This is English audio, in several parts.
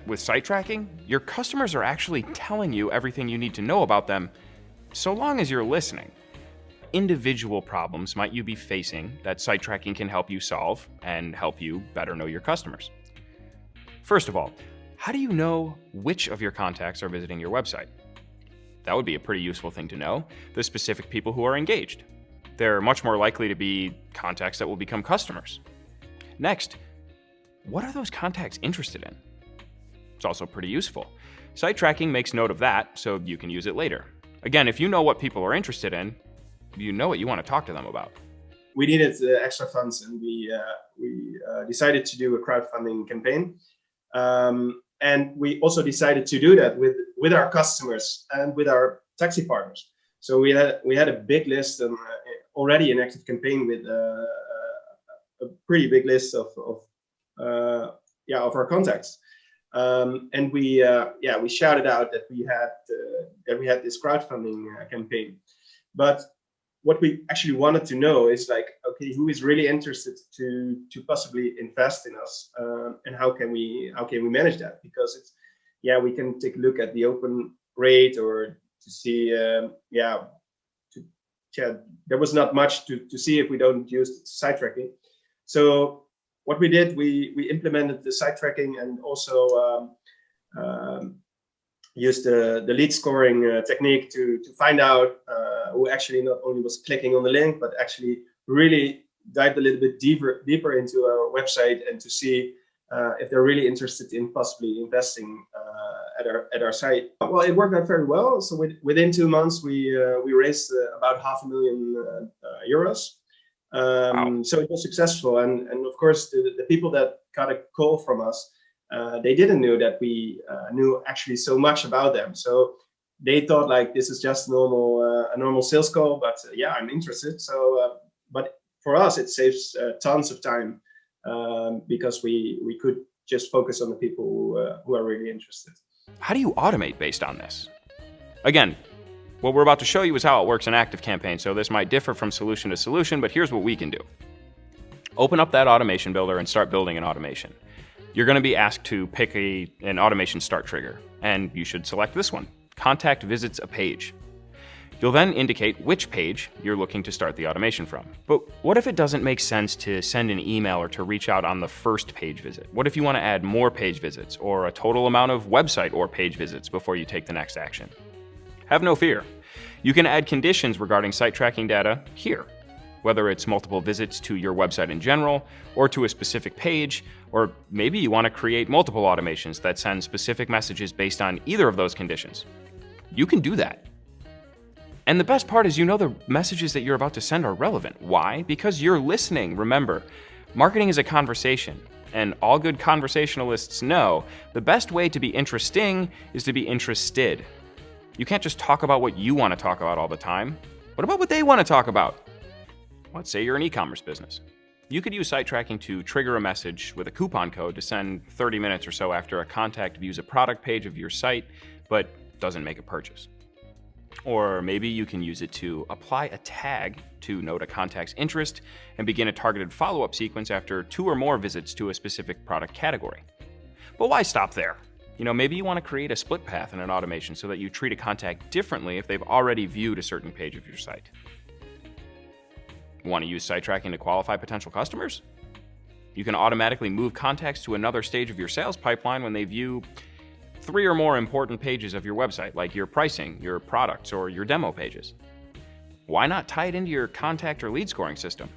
With site tracking, your customers are actually telling you everything you need to know about them, so long as you're listening. Individual problems might you be facing that site tracking can help you solve and help you better know your customers. First of all, how do you know which of your contacts are visiting your website? That would be a pretty useful thing to know, the specific people who are engaged. They're much more likely to be contacts that will become customers. Next, what are those contacts interested in? It's also pretty useful. Site tracking makes note of that, so you can use it later. Again, if you know what people are interested in, you know what you want to talk to them about. We needed extra funds, and we decided to do a crowdfunding campaign. And we also decided to do that with our customers and with our taxi partners. So we had a big list, and already an ActiveCampaign with a pretty big list of our contacts. And we shouted out that we had this crowdfunding campaign. But what we actually wanted to know is like, okay, who is really interested to possibly invest in us, and how can we manage that? Because we can take a look at the open rate or to see there was not much to see if we don't use site tracking. So what we did, we implemented the site tracking and also used the lead scoring technique to find out who actually not only was clicking on the link, but actually really dived a little bit deeper into our website and to see if they're really interested in possibly investing at our site. Well, it worked out very well. So within 2 months, we raised about €500,000. Wow. So it was successful, and of course the people that got a call from us, they didn't know that we knew actually so much about them. So they thought like this is just a normal sales call, but I'm interested. So but for us it saves tons of time, because we could just focus on the people who are really interested. How do you automate based on this? Again, what we're about to show you is how it works in ActiveCampaign, so this might differ from solution to solution, but here's what we can do. Open up that automation builder and start building an automation. You're going to be asked to pick an automation start trigger, and you should select this one, Contact Visits a Page. You'll then indicate which page you're looking to start the automation from. But what if it doesn't make sense to send an email or to reach out on the first page visit? What if you want to add more page visits or a total amount of website or page visits before you take the next action? Have no fear. You can add conditions regarding site tracking data here, whether it's multiple visits to your website in general or to a specific page, or maybe you want to create multiple automations that send specific messages based on either of those conditions. You can do that. And the best part is the messages that you're about to send are relevant. Why? Because you're listening. Remember, marketing is a conversation, and all good conversationalists know the best way to be interesting is to be interested. You can't just talk about what you want to talk about all the time. What about what they want to talk about? Let's say you're an e-commerce business. You could use site tracking to trigger a message with a coupon code to send 30 minutes or so after a contact views a product page of your site, but doesn't make a purchase. Or maybe you can use it to apply a tag to note a contact's interest and begin a targeted follow-up sequence after 2 or more visits to a specific product category. But why stop there? Maybe you want to create a split path in an automation so that you treat a contact differently if they've already viewed a certain page of your site. Want to use site tracking to qualify potential customers? You can automatically move contacts to another stage of your sales pipeline when they view 3 or more important pages of your website, like your pricing, your products, or your demo pages. Why not tie it into your contact or lead scoring system?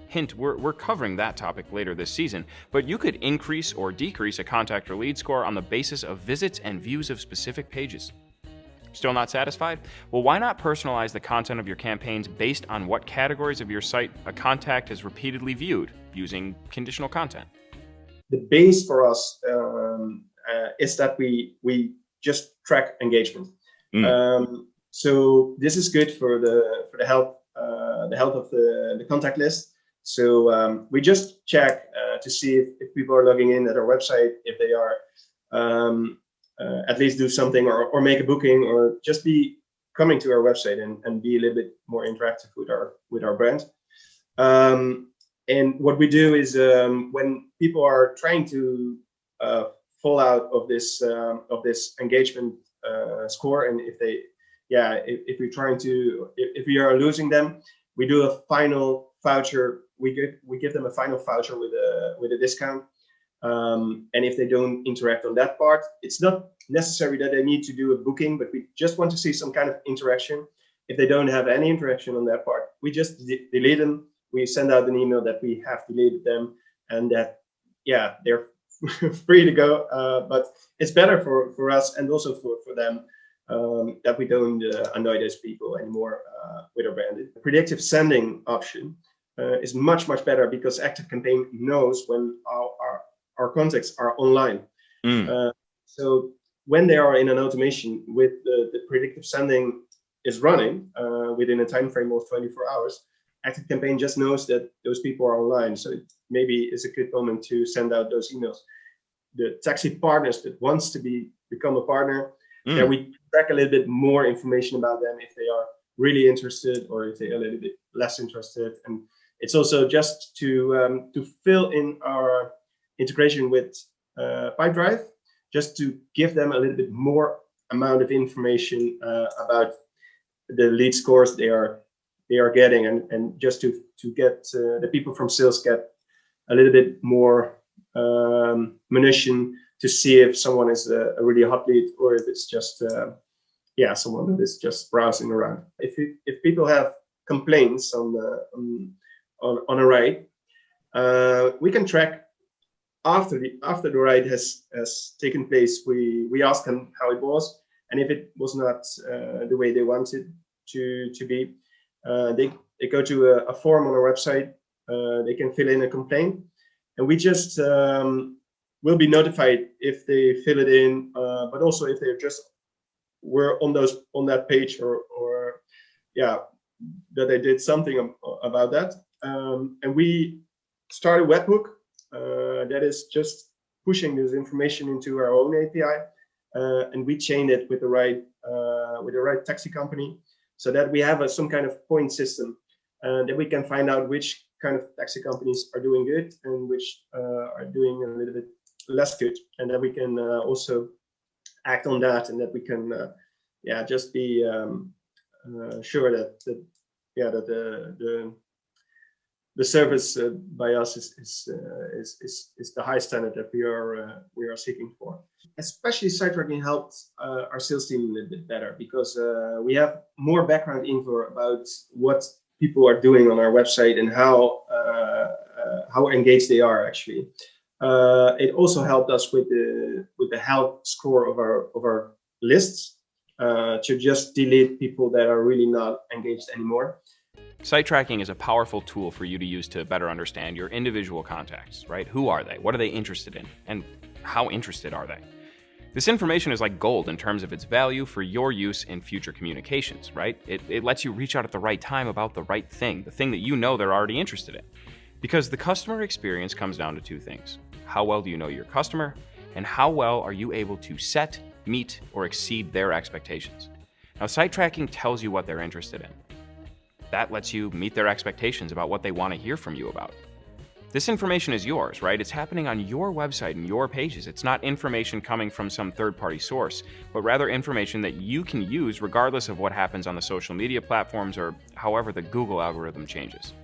Hint, we're covering that topic later this season, but you could increase or decrease a contact or lead score on the basis of visits and views of specific pages. Still not satisfied? Well, why not personalize the content of your campaigns based on what categories of your site a contact has repeatedly viewed using conditional content? The base for us is that we just track engagement. So this is good for the health of the contact list. So we just check to see if people are logging in at our website, if they are at least do something or make a booking or just be coming to our website and be a little bit more interactive with our brand. And what we do is when people are trying to fallout of this engagement score, and if we're trying to, if we are losing them, we do a final voucher. We give them a final voucher with a discount. And if they don't interact on that part, it's not necessary that they need to do a booking, but we just want to see some kind of interaction. If they don't have any interaction on that part, we just delete them. We send out an email that we have deleted them, and that they're free to go. But it's better for us and also for them that we don't annoy those people anymore with our branding. The predictive sending option is much better, because ActiveCampaign knows when our contacts are online. So when they are in an automation with the predictive sending is running within a time frame of 24 hours, ActiveCampaign just knows that those people are online. So it maybe is a good moment to send out those emails. The taxi partners that wants to become a partner, that we track a little bit more information about them, if they are really interested or if they are a little bit less interested. And it's also just to fill in our integration with Pipedrive, just to give them a little bit more amount of information about the lead scores they are getting, and just to get the people from sales get a little bit more munition to see if someone is a really hot lead, or if it's just someone that is just browsing around. If people have complaints on a ride, we can track after the ride has taken place. We ask them how it was, and if it was not the way they wanted to be, they go to a form on our website. They can fill in a complaint, and we just will be notified if they fill it in, but also if they just were on that page, or that they did something about that. And we start a webhook that is just pushing this information into our own API, and we chain it with the right taxi company, so that we have some kind of point system, that we can find out which kind of taxi companies are doing good and which are doing a little bit less good, and that we can also act on that, and that we can just be sure that the service by us is the high standard that we are seeking for. Especially site tracking helped our sales team a little bit better, because we have more background info about what people are doing on our website and how engaged they are actually. It also helped us with the health score of our lists, to just delete people that are really not engaged anymore. Site tracking is a powerful tool for you to use to better understand your individual contacts, right? Who are they? What are they interested in? And how interested are they? This information is like gold in terms of its value for your use in future communications, right? It lets you reach out at the right time about the right thing, the thing that you know they're already interested in. Because the customer experience comes down to two things. How well do you know your customer? And how well are you able to set, meet, or exceed their expectations? Now, site tracking tells you what they're interested in. That lets you meet their expectations about what they want to hear from you about. This information is yours, right? It's happening on your website and your pages. It's not information coming from some third-party source, but rather information that you can use regardless of what happens on the social media platforms or however the Google algorithm changes.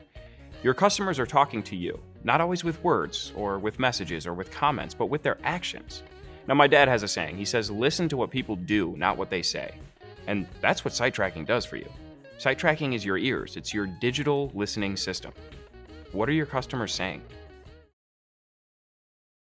Your customers are talking to you, not always with words or with messages or with comments, but with their actions. Now, my dad has a saying. He says, listen to what people do, not what they say. And that's what site tracking does for you. Site tracking is your ears. It's your digital listening system. What are your customers saying?